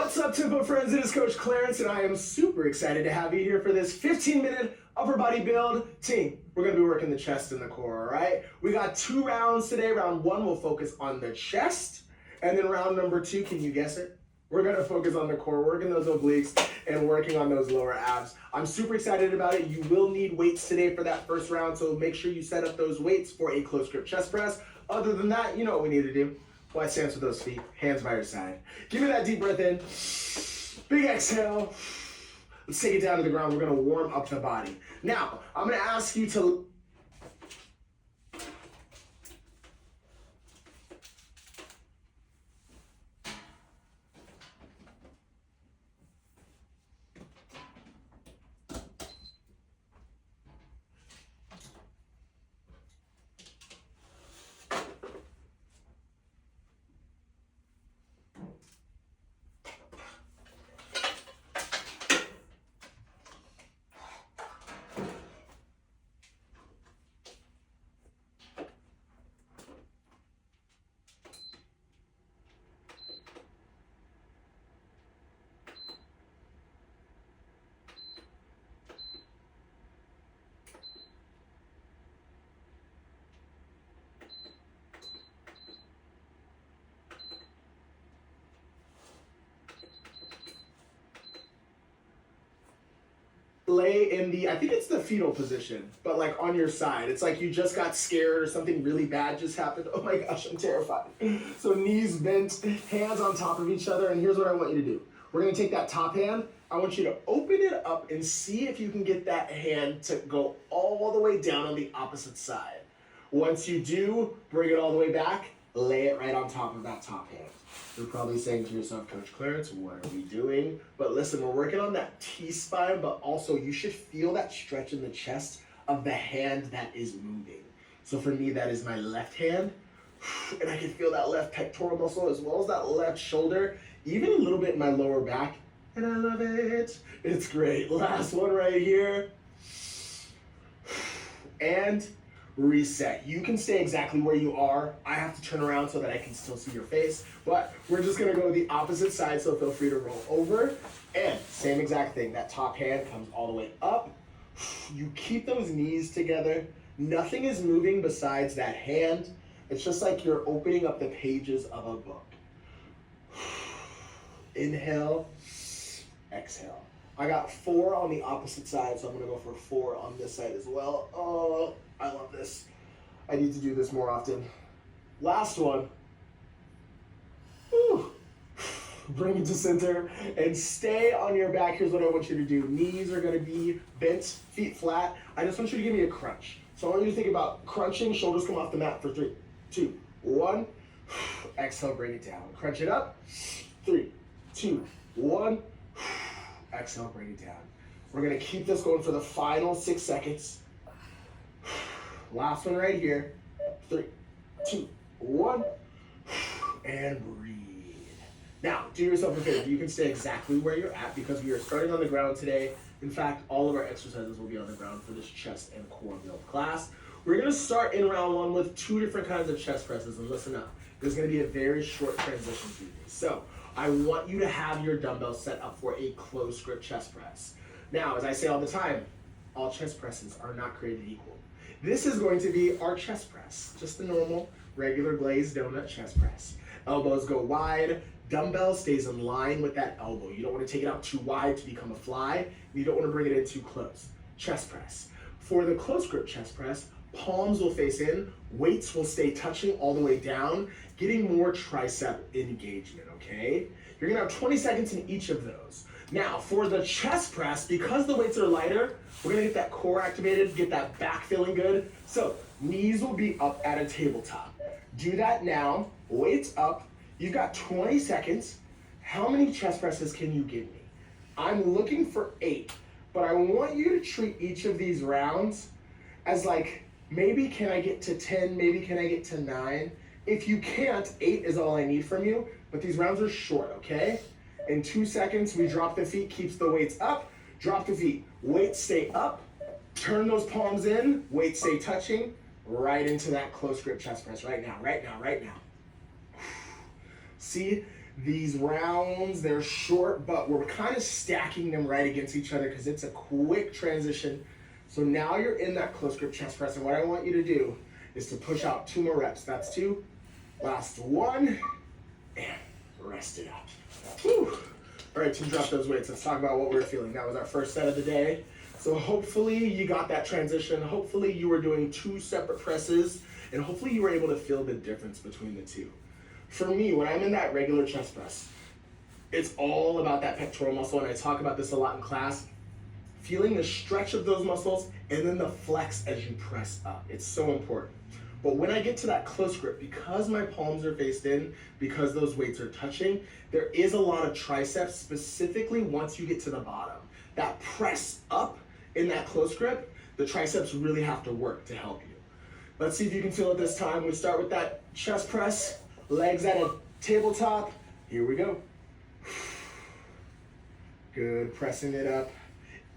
What's up, Tempo friends? It is Coach Clarence, and I am super excited to have you here for this 15-minute upper body build. Team, we're going to be working the chest and the core, all right? We got 2 rounds today. Round 1 will focus on the chest, and then round number 2, can you guess it? We're going to focus on the core, working those obliques and working on those lower abs. I'm super excited about it. You will need weights today for that first round, so make sure you set up those weights for a close grip chest press. Other than that, you know what we need to do. Wide stance with those feet, hands by your side. Give me that deep breath in. Big exhale. Let's take it down to the ground. We're gonna warm up the body. Now, I'm gonna ask you to lay in the, I think it's the fetal position, but like on your side. It's like you just got scared or something really bad just happened. Oh my gosh, I'm terrified. So knees bent, hands on top of each other, and here's what I want you to do. We're gonna take that top hand. I want you to open it up and see if you can get that hand to go all the way down on the opposite side. Once you do, bring it all the way back, lay it right on top of that top hand. You're probably saying to yourself, Coach Clarence, what are we doing? But listen, we're working on that T-spine, but also you should feel that stretch in the chest of the hand that is moving. So for me, that is my left hand. And I can feel that left pectoral muscle as well as that left shoulder, even a little bit in my lower back. And I love it. It's great. Last one right here. And reset. You can stay exactly where you are. I have to turn around so that I can still see your face, but we're just gonna go the opposite side, so feel free to roll over. And same exact thing, that top hand comes all the way up. You keep those knees together. Nothing is moving besides that hand. It's just like you're opening up the pages of a book. Inhale, exhale. I got 4 on the opposite side, so I'm gonna go for 4 on this side as well. Oh, I love this. I need to do this more often. Last one. Whew. Bring it to center and stay on your back. Here's what I want you to do. Knees are gonna be bent, feet flat. I just want you to give me a crunch. So I want you to think about crunching, shoulders come off the mat for 3, 2, 1. Exhale, bring it down. Crunch it up. 3, 2, 1. Exhale, bring it down. We're gonna keep this going for the final 6 seconds. Last one right here. 3, 2, 1. And breathe. Now, do yourself a favor. You can stay exactly where you're at because we are starting on the ground today. In fact, all of our exercises will be on the ground for this chest and core build class. We're gonna start in round 1 with 2 different kinds of chest presses, and listen up. There's gonna be a very short transition through these. So, I want you to have your dumbbells set up for a close grip chest press. Now, as I say all the time, all chest presses are not created equal. This is going to be our chest press, just the normal, regular glazed donut chest press. Elbows go wide, dumbbell stays in line with that elbow. You don't want to take it out too wide to become a fly. You don't want to bring it in too close. Chest press. For the close grip chest press, palms will face in, weights will stay touching all the way down, getting more tricep engagement, okay? You're gonna have 20 seconds in each of those. Now, for the chest press, because the weights are lighter, we're gonna get that core activated, get that back feeling good. So, knees will be up at a tabletop. Do that now, weights up. You've got 20 seconds. How many chest presses can you give me? I'm looking for 8, but I want you to treat each of these rounds as like, maybe can I get to 10, maybe can I get to 9? If you can't, 8 is all I need from you, but these rounds are short, okay? In 2 seconds, we drop the feet, keeps the weights up, drop the feet, weights stay up, turn those palms in, weights stay touching, right into that close grip chest press right now, right now, right now. See, These rounds, they're short, but we're kind of stacking them right against each other because it's a quick transition. So now you're in that close grip chest press, and what I want you to do is to push out 2 more reps. That's 2, last 1, and rest it out. Whew. All right, team, drop those weights. Let's talk about what we're feeling. That was our first set of the day. So hopefully you got that transition. Hopefully you were doing 2 separate presses, and hopefully you were able to feel the difference between the 2. For me, when I'm in that regular chest press, it's all about that pectoral muscle, and I talk about this a lot in class. Feeling the stretch of those muscles and then the flex as you press up. It's so important. But when I get to that close grip, because my palms are faced in, because those weights are touching, there is a lot of triceps, specifically once you get to the bottom. That press up in that close grip, the triceps really have to work to help you. Let's see if you can feel it this time. We start with that chest press. Legs at a tabletop. Here we go. Good, pressing it up.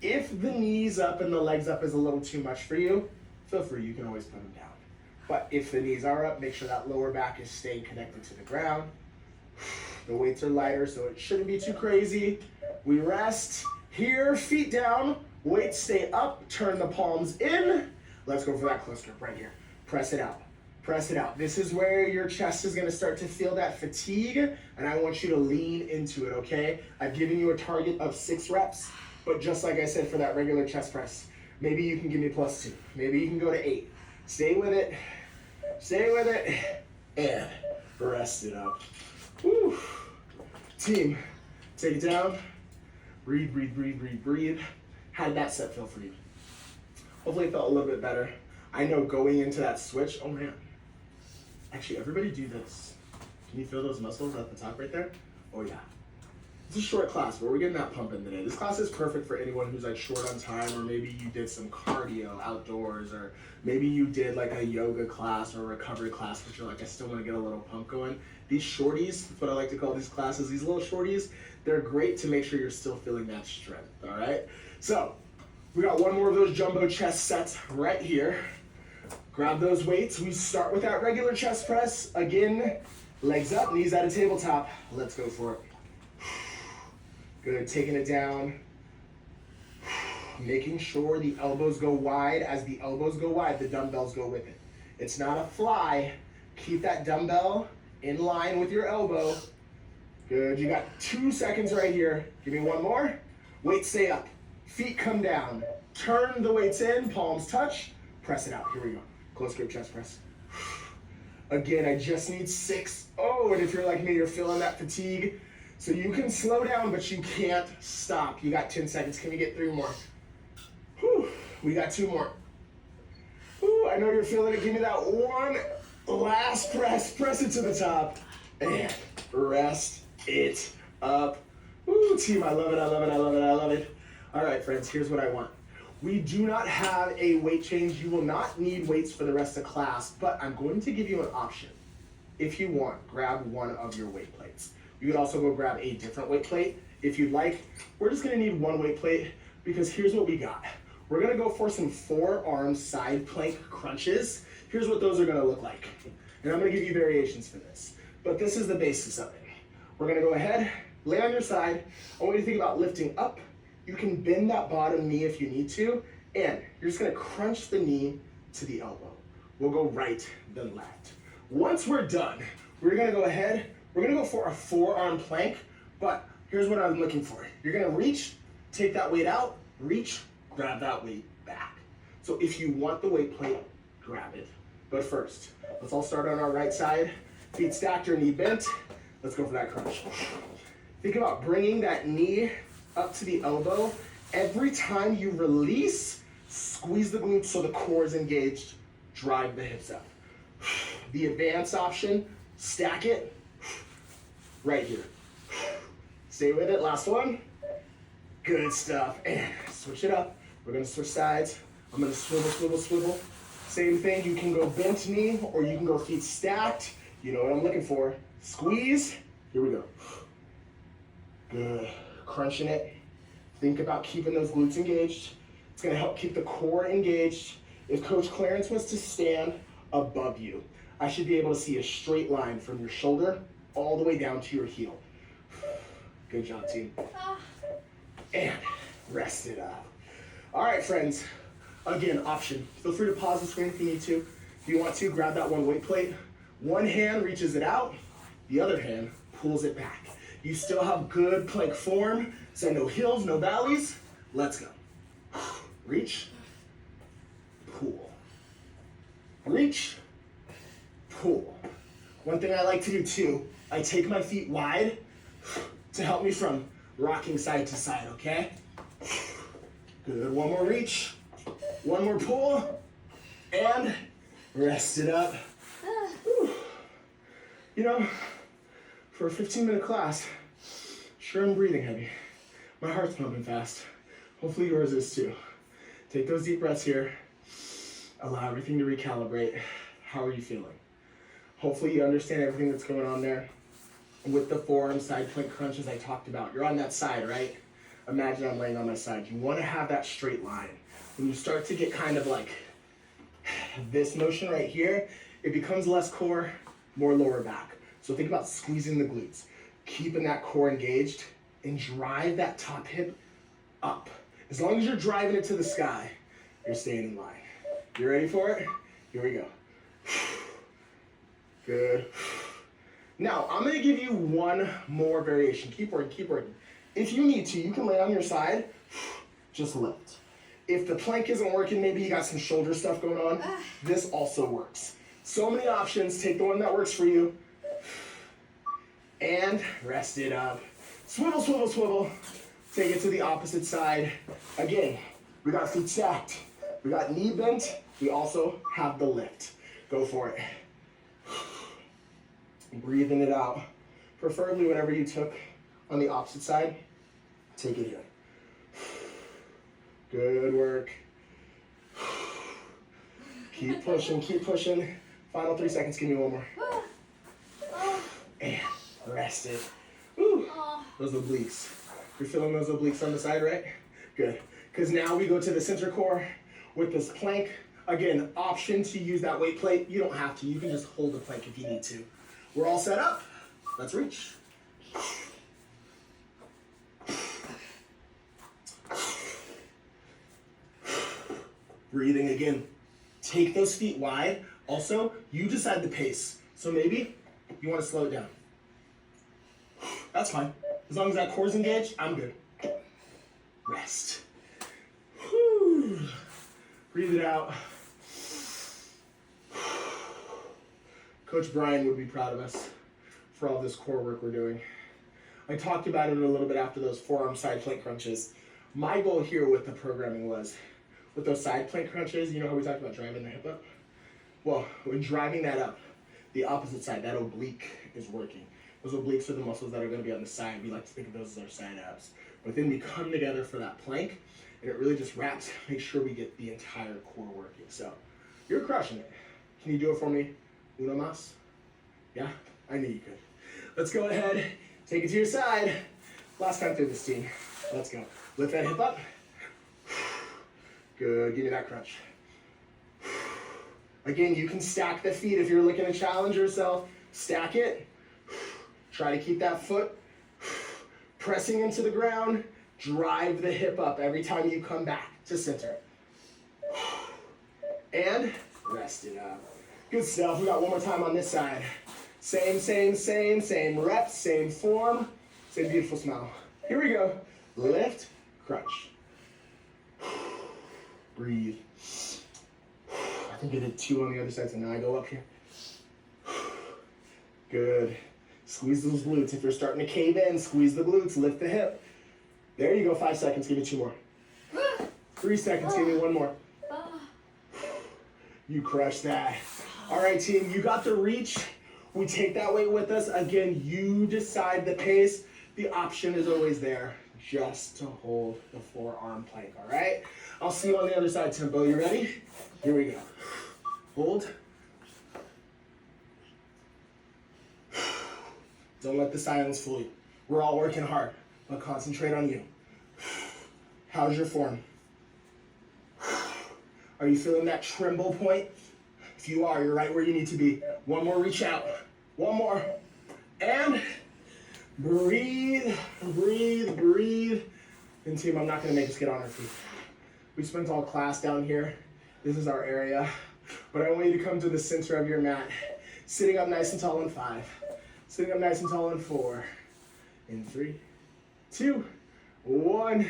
If the knees up and the legs up is a little too much for you, feel free, you can always put them down. But if the knees are up, make sure that lower back is staying connected to the ground. The weights are lighter, so it shouldn't be too crazy. We rest here, feet down, weights stay up, turn the palms in. Let's go for that close grip right here. Press it out. Press it out. This is where your chest is going to start to feel that fatigue, and I want you to lean into it, okay? I've given you a target of 6 reps, but just like I said for that regular chest press, maybe you can give me +2. Maybe you can go to 8. Stay with it. Stay with it. And rest it up. Woo. Team, take it down. Breathe, breathe, breathe, breathe, breathe. How did that set feel for you? Hopefully it felt a little bit better. I know going into that switch, oh man. Actually, everybody do this. Can you feel those muscles at the top right there? Oh yeah. It's a short class, but we're getting that pump in today. This class is perfect for anyone who's like short on time, or maybe you did some cardio outdoors, or maybe you did like a yoga class or a recovery class, but you're like, I still want to get a little pump going. These shorties, that's what I like to call these classes, these little shorties, they're great to make sure you're still feeling that strength, all right? So, we got one more of those jumbo chest sets right here. Grab those weights. We start with that regular chest press. Again, legs up, knees at a tabletop. Let's go for it. Good, taking it down. Making sure the elbows go wide. As the elbows go wide, the dumbbells go with it. It's not a fly. Keep that dumbbell in line with your elbow. Good, you got 2 seconds right here. Give me one more. Weights stay up. Feet come down. Turn the weights in, palms touch. Press it out, here we go. Close grip chest press. Again, I just need 6. Oh, and if you're like me, you're feeling that fatigue. So you can slow down, but you can't stop. You got 10 seconds. Can we get 3 more? Whew. We got 2 more. Whew, I know you're feeling it. Give me that one last press. Press it to the top. And rest it up. Woo, team, I love it, I love it, I love it, I love it. All right, friends, here's what I want. We do not have a weight change. You will not need weights for the rest of class, but I'm going to give you an option. If you want, grab one of your weight plates. You could also go grab a different weight plate if you'd like. We're just gonna need one weight plate because here's what we got. We're gonna go for some forearm side plank crunches. Here's what those are gonna look like. And I'm gonna give you variations for this, but this is the basis of it. We're gonna go ahead, lay on your side. I want you to think about lifting up. You can bend that bottom knee if you need to, and you're just gonna crunch the knee to the elbow. We'll go right, then left. Once we're done, we're gonna go ahead, we're gonna go for a forearm plank, but here's what I'm looking for. You're gonna reach, take that weight out, reach, grab that weight back. So if you want the weight plate, grab it. But first, let's all start on our right side. Feet stacked or knee bent. Let's go for that crunch. Think about bringing that knee up to the elbow. Every time you release, squeeze the glutes so the core is engaged. Drive the hips up. The advanced option, stack it right here. Stay with it, last one. Good stuff, and switch it up. We're gonna switch sides. I'm gonna swivel, swivel, swivel. Same thing, you can go bent knee or you can go feet stacked. You know what I'm looking for. Squeeze, here we go. Good, crunching it. Think about keeping those glutes engaged. It's gonna help keep the core engaged. If Coach Clarence was to stand above you, I should be able to see a straight line from your shoulder all the way down to your heel. Good job, team. And rest it up. All right, friends. Again, option. Feel free to pause the screen if you need to. If you want to, grab that one weight plate. One hand reaches it out. The other hand pulls it back. You still have good plank form, so no hills, no valleys. Let's go. Reach, pull. Reach, pull. One thing I like to do too, I take my feet wide to help me from rocking side to side, okay? Good, one more reach, one more pull, and rest it up. You know, for a 15-minute class, sure I'm breathing heavy. My heart's pumping fast. Hopefully yours is too. Take those deep breaths here. Allow everything to recalibrate. How are you feeling? Hopefully you understand everything that's going on there. With the forearm side plank crunches I talked about, you're on that side, right? Imagine I'm laying on my side. You want to have that straight line. When you start to get kind of like this motion right here, it becomes less core, more lower back. So think about squeezing the glutes, keeping that core engaged, and drive that top hip up. As long as you're driving it to the sky, you're staying in line. You ready for it? Here we go. Good. Now, I'm gonna give you one more variation. Keep working, keep working. If you need to, you can lay on your side, just lift. If the plank isn't working, maybe you got some shoulder stuff going on, this also works. So many options, take the one that works for you. And rest it up. Swivel, swivel, swivel. Take it to the opposite side. Again, we got feet stacked. We got knee bent. We also have the lift. Go for it. Breathing it out. Preferably whatever you took on the opposite side, take it here. Good work. Keep pushing, keep pushing. Final 3 seconds, give me one more. And rest it. Woo. Those obliques. You're feeling those obliques on the side, right? Good. Because now we go to the center core with this plank. Again, option to use that weight plate. You don't have to. You can just hold the plank if you need to. We're all set up. Let's reach. Breathing again. Take those feet wide. Also, you decide the pace. So maybe you want to slow it down. That's fine. As long as that core's engaged, I'm good. Rest. Whew. Breathe it out. Coach Brian would be proud of us for all this core work we're doing. I talked about it a little bit after those forearm side plank crunches. My goal here with the programming was, with those side plank crunches, you know how we talked about driving the hip up? Well, when driving that up, the opposite side, that oblique is working. Those obliques are the muscles that are going to be on the side. We like to think of those as our side abs. But then we come together for that plank, and it really just wraps, make sure we get the entire core working. So, you're crushing it. Can you do it for me? Uno más? Yeah? I knew you could. Let's go ahead, take it to your side. Last time through this, team. Let's go. Lift that hip up. Good, give me that crunch. Again, you can stack the feet if you're looking to challenge yourself. Stack it. Try to keep that foot pressing into the ground. Drive the hip up every time you come back to center. And rest it up. Good stuff. We got one more time on this side. Same reps, same form, same beautiful smile. Here we go. Lift, crunch. Breathe. I think I did 2 on the other side, so now I go up here. Good. Squeeze those glutes. If you're starting to cave in, squeeze the glutes, lift the hip. There you go, 5 seconds, give me 2 more. 3 seconds, give me 1 more. You crushed that. All right, team, you got the reach. We take that weight with us. Again, you decide the pace. The option is always there, just to hold the forearm plank, all right? I'll see you on the other side, Tempo. You ready? Here we go. Hold. Don't let the silence fool you. We're all working hard, but concentrate on you. How's your form? Are you feeling that tremble point? If you are, you're right where you need to be. 1 more reach out. 1 more. And Breathe, breathe, breathe. And team, I'm not gonna make us get on our feet. We spent all class down here. This is our area. But I want you to come to the center of your mat. Sitting up nice and tall in 5. Sitting up nice and tall in 4. In 3, 2, 1.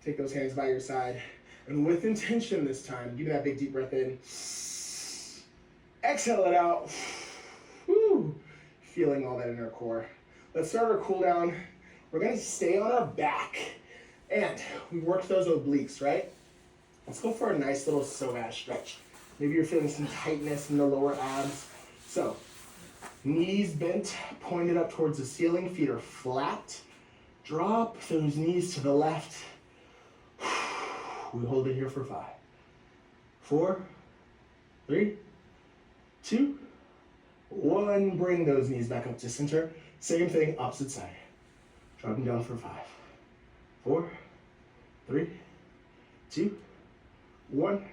Take those hands by your side. And with intention this time, give me that big deep breath in. Exhale it out. Whew. Feeling all that in our core. Let's start our cool down. We're gonna stay on our back. And we worked those obliques, right? Let's go for a nice little psoas stretch. Maybe you're feeling some tightness in the lower abs. So, knees bent, pointed up towards the ceiling, feet are flat. Drop those knees to the left. We hold it here for 5, 4, 3, 2, 1. Bring those knees back up to center. Same thing, opposite side. Dropping down for 5, 4, 3, 2, 1.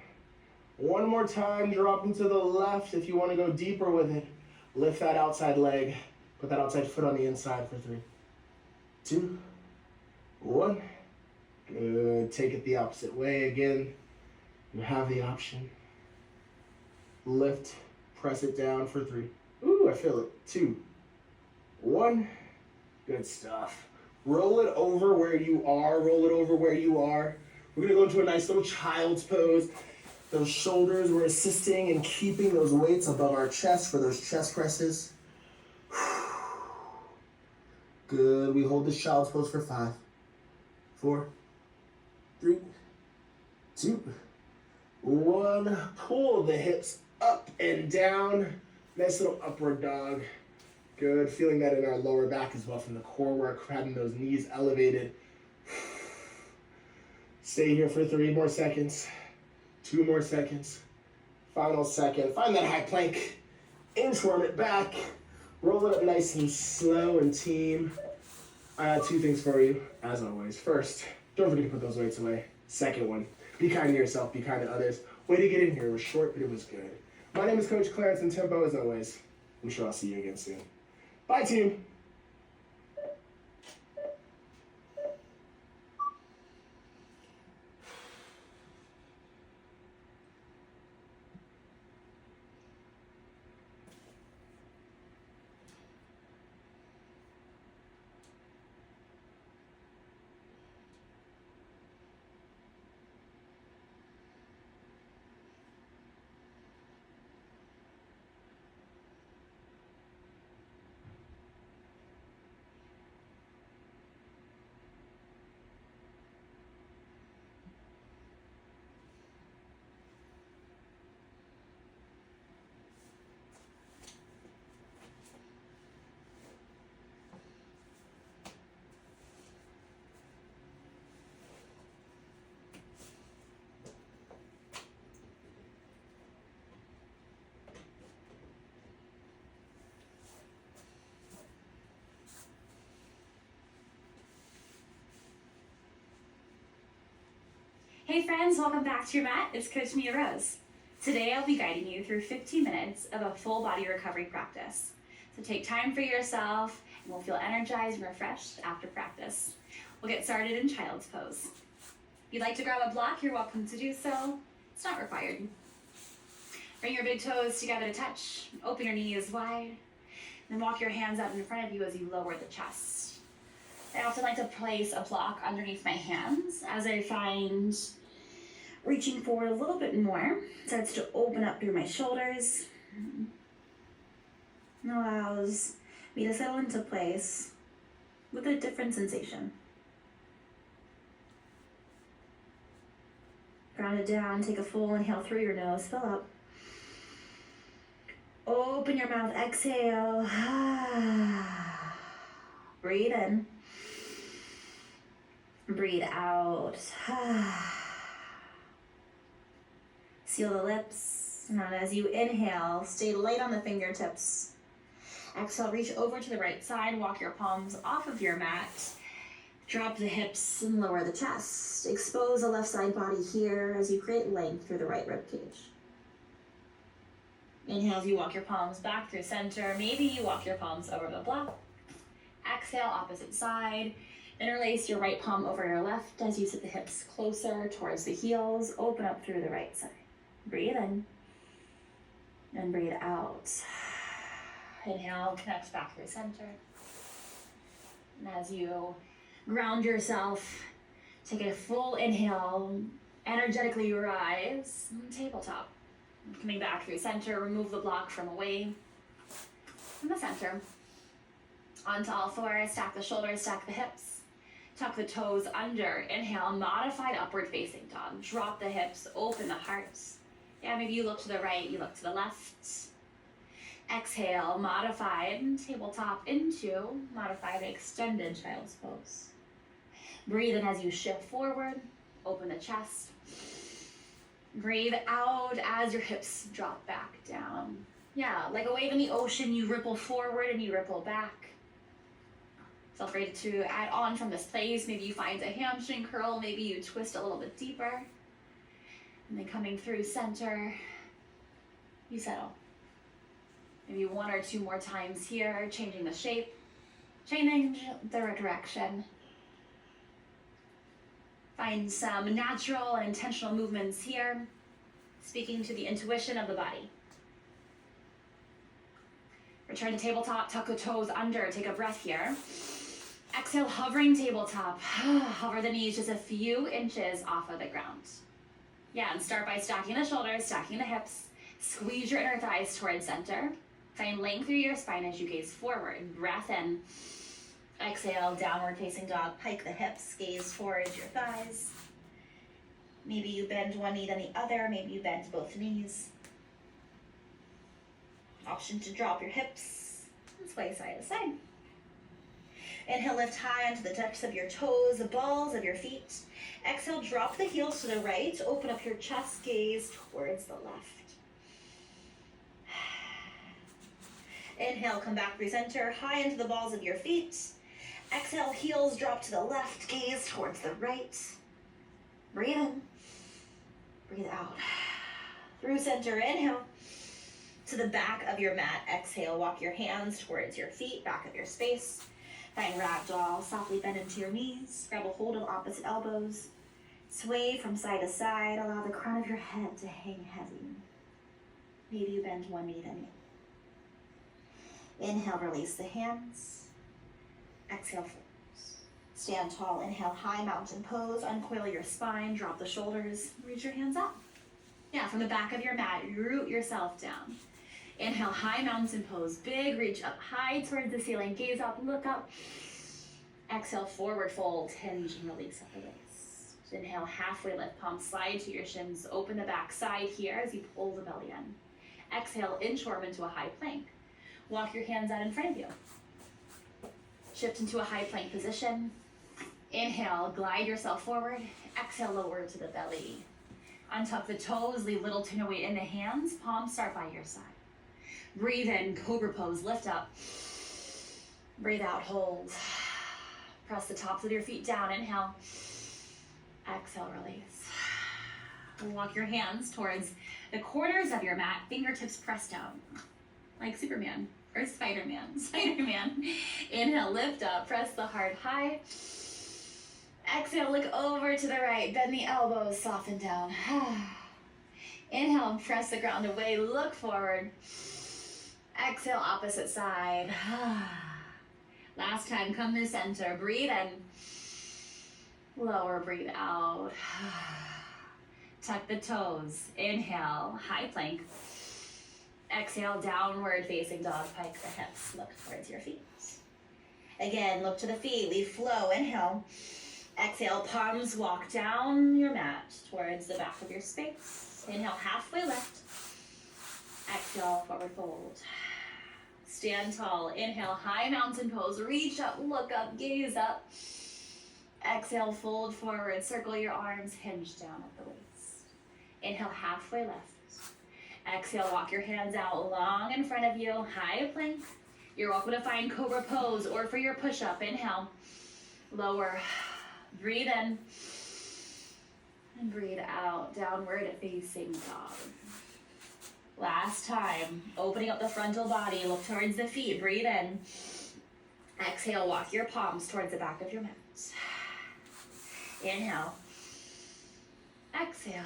One more time, dropping to the left. If you want to go deeper with it, lift that outside leg. Put that outside foot on the inside for 3, 2, 1. Good. Take it the opposite way again. You have the option. Lift, press it down for 3. Ooh, I feel it. 2, 1. Good stuff. Roll it over where you are. Roll it over where you are. We're going to go into a nice little child's pose. Those shoulders, we're assisting in keeping those weights above our chest for those chest presses. Good. We hold this child's pose for 5, 4, 3, 2, 1. Pull the hips up and down. Nice little upward dog. Good. Feeling that in our lower back as well from the core work, having those knees elevated. Stay here for 3 more seconds. 2 more seconds. Final second. Find that high plank. Inchworm it back. Roll it up nice and slow, and team, I got 2 things for you, as always. First, don't forget to put those weights away. Second one, be kind to yourself, be kind to others. Way to get in here. It was short, but it was good. My name is Coach Clarence, and Tempo, as always. I'm sure I'll see you again soon. Bye, team. Hey friends, welcome back to your mat. It's Coach Mia Rose. Today I'll be guiding you through 15 minutes of a full body recovery practice. So take time for yourself and we'll feel energized and refreshed after practice. We'll get started in child's pose. If you'd like to grab a block, you're welcome to do so. It's not required. Bring your big toes together to touch. Open your knees wide. Then walk your hands out in front of you as you lower the chest. I often like to place a block underneath my hands as I find reaching forward a little bit more starts to open up through my shoulders. And allows me to settle into place with a different sensation. Ground it down, take a full inhale through your nose, fill up. Open your mouth, exhale. Breathe in. Breathe out. Seal the lips. And as you inhale, stay light on the fingertips. Exhale, reach over to the right side. Walk your palms off of your mat. Drop the hips and lower the chest. Expose the left side body here as you create length through the right rib cage. Inhale as you walk your palms back through center. Maybe you walk your palms over the block. Exhale, opposite side. Interlace your right palm over your left as you sit the hips closer towards the heels. Open up through the right side. Breathe in and breathe out. Inhale, connect back through center. And as you ground yourself, take a full inhale, energetically rise, tabletop. Coming back through center, remove the block from away from the center. Onto all fours, stack the shoulders, stack the hips. Tuck the toes under. Inhale, modified upward facing dog. Drop the hips, open the heart. Yeah, maybe you look to the right, you look to the left. Exhale, modified tabletop into modified extended child's pose. Breathe in as you shift forward, open the chest. Breathe out as your hips drop back down. Yeah, like a wave in the ocean, you ripple forward and you ripple back. Feel free to add on from this place. Maybe you find a hamstring curl, maybe you twist a little bit deeper. And then coming through center, you settle. Maybe one or two more times here, changing the shape, changing the direction. Find some natural and intentional movements here, speaking to the intuition of the body. Return to tabletop, tuck the toes under, take a breath here. Exhale, hovering tabletop. Hover the knees just a few inches off of the ground. Yeah, and start by stacking the shoulders, stacking the hips. Squeeze your inner thighs towards center. Find length through your spine as you gaze forward. Breath in. Exhale, downward facing dog. Pike the hips, gaze towards your thighs. Maybe you bend one knee then the other. Maybe you bend both knees. Option to drop your hips. And sway side to side. Inhale, lift high onto the tips of your toes, the balls of your feet. Exhale, drop the heels to the right. Open up your chest, gaze towards the left. Inhale, come back through center, high into the balls of your feet. Exhale, heels drop to the left, gaze towards the right. Breathe in, breathe out. Through center, inhale. To the back of your mat, exhale, walk your hands towards your feet, back of your space. Find ragdoll, softly bend into your knees, grab a hold of opposite elbows, sway from side to side, allow the crown of your head to hang heavy. Maybe you bend one knee then the other. Inhale, release the hands. Exhale, forwards. Stand tall, inhale, high mountain pose, uncoil your spine, drop the shoulders, reach your hands up. Yeah, from the back of your mat, root yourself down. Inhale, high mountain pose, big reach up high towards the ceiling, gaze up, look up. Exhale, forward fold, hinge and release at the waist. Inhale, halfway lift, palms slide to your shins, open the back side here as you pull the belly in. Exhale, inchworm into a high plank. Walk your hands out in front of you. Shift into a high plank position. Inhale, glide yourself forward. Exhale, lower to the belly. Untuck the toes, leave little to no weight in the hands. Palms start by your side. Breathe in, cobra pose, lift up. Breathe out, hold. Press the tops of your feet down, inhale. Exhale, release. Walk your hands towards the corners of your mat, fingertips pressed down. Like Superman, or Spider-Man. Inhale, lift up, press the heart high. Exhale, look over to the right, bend the elbows, soften down. Inhale, press the ground away, look forward. Exhale, opposite side. Last time, come to center, breathe in. Lower, breathe out. Tuck the toes, inhale, high plank. Exhale, downward facing dog, pike the hips, look towards your feet. Again, look to the feet, leave flow, inhale. Exhale, palms walk down your mat towards the back of your space. Inhale, halfway lift. Exhale, forward fold. Stand tall, inhale, high mountain pose, reach up, look up, gaze up. Exhale, fold forward, circle your arms, hinge down at the waist. Inhale, halfway lift. Exhale, walk your hands out long in front of you, high plank. You're welcome to find cobra pose or for your push-up, inhale, lower, breathe in, and breathe out, downward facing dog. Last time, opening up the frontal body, look towards the feet, breathe in. Exhale, walk your palms towards the back of your mat. Inhale. Exhale.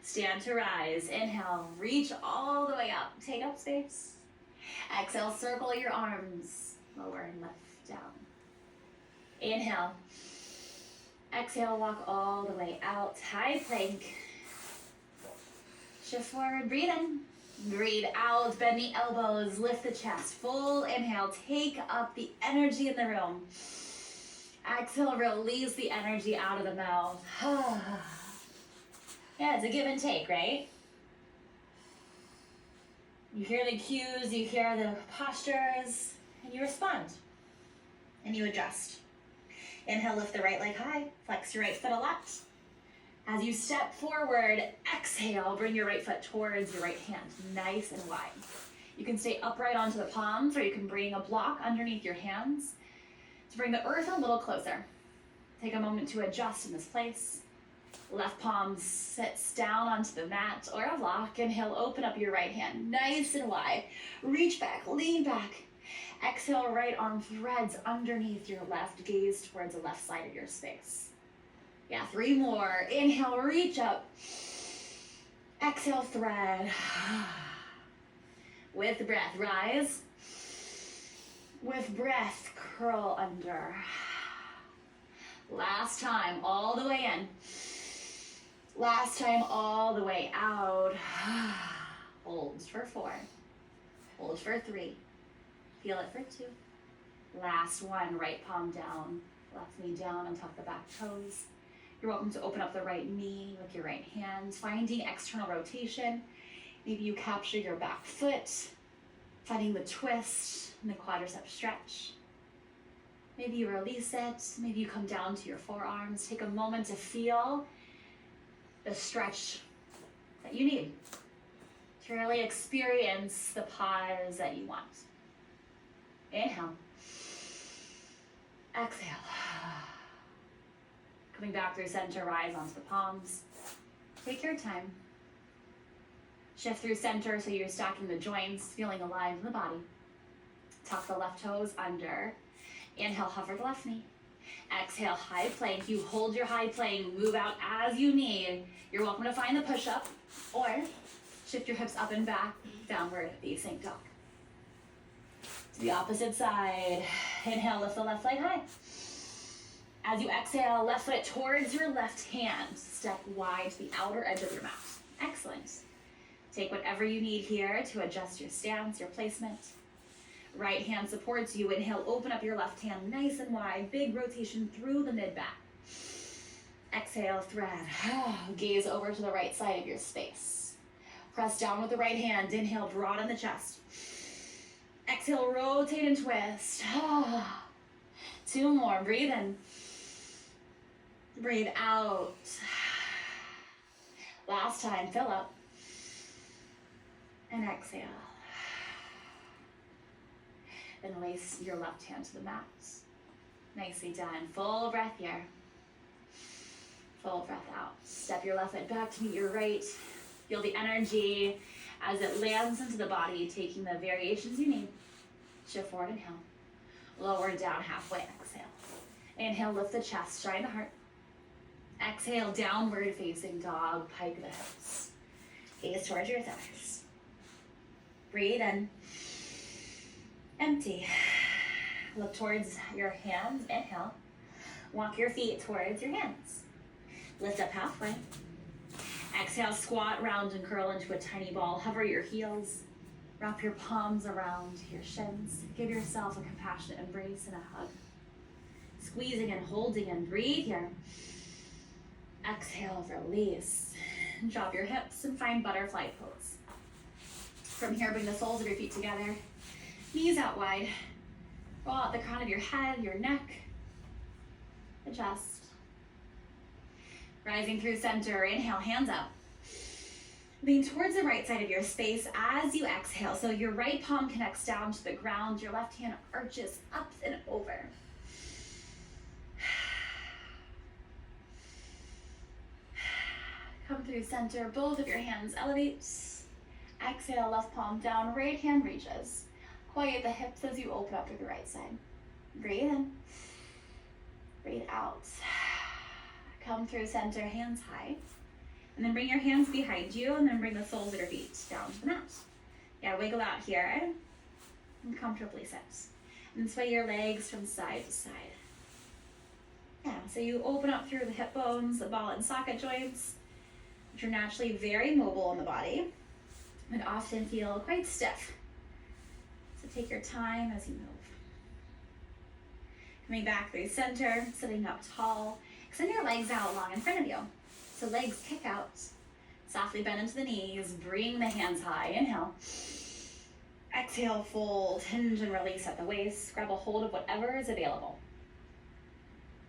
Stand to rise. Inhale, reach all the way up. Take up space. Exhale, circle your arms. Lower and lift down. Inhale. Exhale, walk all the way out. High plank. Shift forward, breathe in. Breathe out, bend the elbows, lift the chest. Full inhale, take up the energy in the room. Exhale, release the energy out of the mouth. Yeah, it's a give and take, right? You hear the cues, you hear the postures, and you respond. And you adjust. Inhale, lift the right leg high, flex your right foot a lot. As you step forward, exhale, bring your right foot towards your right hand, nice and wide. You can stay upright onto the palms, or you can bring a block underneath your hands to bring the earth a little closer. Take a moment to adjust in this place. Left palm sits down onto the mat or a block. Inhale, open up your right hand, nice and wide. Reach back, lean back. Exhale, right arm threads underneath your left, gaze towards the left side of your space. Yeah, 3 more. Inhale, reach up. Exhale, thread. With breath, rise. With breath, curl under. Last time, all the way in. Last time, all the way out. Hold for 4. Hold for 3. Feel it for 2. Last one, right palm down. Left knee down on top of the back toes. You're welcome to open up the right knee with your right hand, finding external rotation. Maybe you capture your back foot, finding the twist and the quadricep stretch. Maybe you release it. Maybe you come down to your forearms. Take a moment to feel the stretch that you need to really experience the pause that you want. Inhale. Exhale. Coming back through center, rise onto the palms. Take your time. Shift through center so you're stacking the joints, feeling alive in the body. Tuck the left toes under. Inhale, hover the left knee. Exhale, high plank. You hold your high plank, move out as you need. You're welcome to find the push-up or shift your hips up and back, downward facing dog. To the opposite side. Inhale, lift the left leg high. As you exhale, left foot towards your left hand. Step wide to the outer edge of your mat. Excellent. Take whatever you need here to adjust your stance, your placement. Right hand supports you. Inhale, open up your left hand nice and wide. Big rotation through the mid-back. Exhale, thread. Gaze over to the right side of your space. Press down with the right hand. Inhale, broaden the chest. Exhale, rotate and twist. 2 more. Breathe in. Breathe out. Last time, fill up. And exhale. Then lace your left hand to the mat. Nicely done. Full breath here. Full breath out. Step your left foot back to meet your right. Feel the energy as it lands into the body, taking the variations you need. Shift forward, inhale. Lower down halfway, exhale. Inhale, lift the chest, shine the heart. Exhale, downward facing dog, pike the hips. Gaze towards your thighs. Breathe in. Empty. Look towards your hands, inhale. Walk your feet towards your hands. Lift up halfway. Exhale, squat, round and curl into a tiny ball. Hover your heels. Wrap your palms around your shins. Give yourself a compassionate embrace and a hug. Squeezing and holding and breathe here. Exhale, release. Drop your hips and find butterfly pose. From here, bring the soles of your feet together. Knees out wide. Roll out the crown of your head, your neck. Adjust. Rising through center, inhale, hands up. Lean towards the right side of your space as you exhale. So your right palm connects down to the ground. Your left hand arches up and over. Come through center, both of your hands elevate. Exhale, left palm down, right hand reaches. Quiet the hips as you open up to the right side. Breathe in. Breathe out. Come through center, hands high. And then bring your hands behind you, and then bring the soles of your feet down to the mat. Yeah, wiggle out here and comfortably sit. And sway your legs from side to side. Yeah, so you open up through the hip bones, the ball and socket joints, which are naturally very mobile in the body, but often feel quite stiff. So take your time as you move. Coming back through center, sitting up tall. Extend your legs out long in front of you. So legs kick out. Softly bend into the knees. Bring the hands high. Inhale. Exhale, fold, hinge and release at the waist. Grab a hold of whatever is available.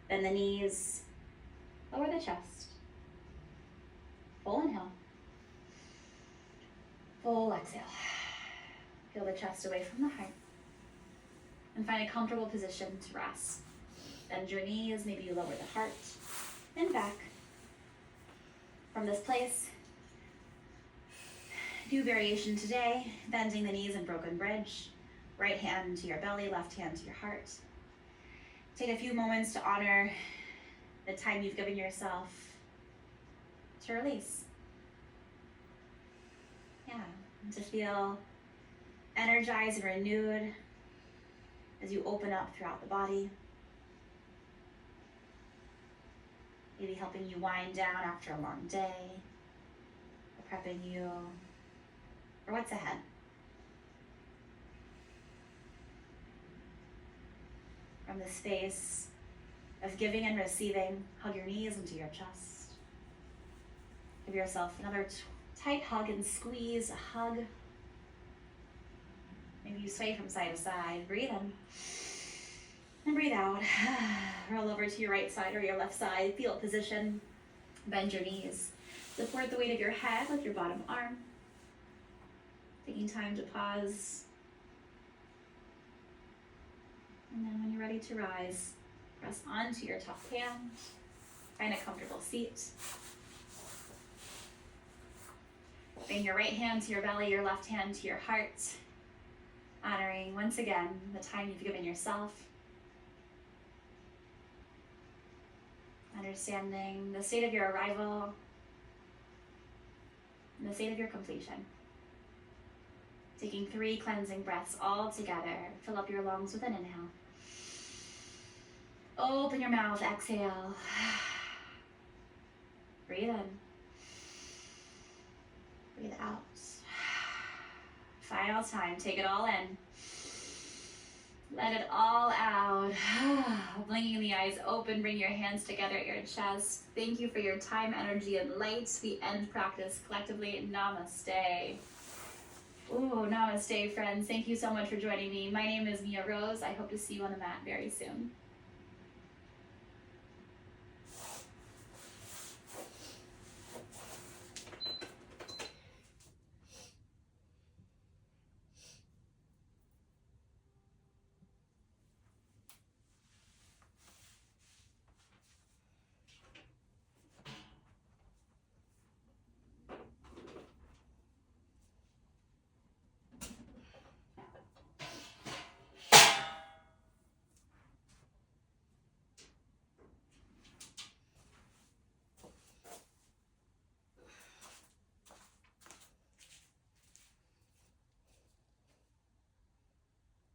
Bend the knees. Lower the chest. Full inhale. Full exhale. Feel the chest away from the heart. And find a comfortable position to rest. Bend your knees, maybe you lower the heart and back. From this place, do variation today, bending the knees in broken bridge. Right hand to your belly, left hand to your heart. Take a few moments to honor the time you've given yourself to release. Yeah, and to feel energized and renewed as you open up throughout the body. Maybe helping you wind down after a long day, or prepping you for what's ahead. From the space of giving and receiving, hug your knees into your chest. Give yourself another tight hug and squeeze, a hug. Maybe you sway from side to side. Breathe in and breathe out. Roll over to your right side or your left side. Field position. Bend your knees. Support the weight of your head with your bottom arm. Taking time to pause. And then when you're ready to rise, press onto your top hand. Find a comfortable seat. Bring your right hand to your belly, your left hand to your heart. Honoring, once again, the time you've given yourself. Understanding the state of your arrival and the state of your completion. Taking 3 cleansing breaths all together. Fill up your lungs with an inhale. Open your mouth, exhale. Breathe in. Breathe out. Final time, take it all in. Let it all out. Blinking the eyes open, bring your hands together at your chest. Thank you for your time, energy, and light. We end practice collectively. Namaste. Ooh, namaste, friends. Thank you so much for joining me. My name is Mia Rose. I hope to see you on the mat very soon.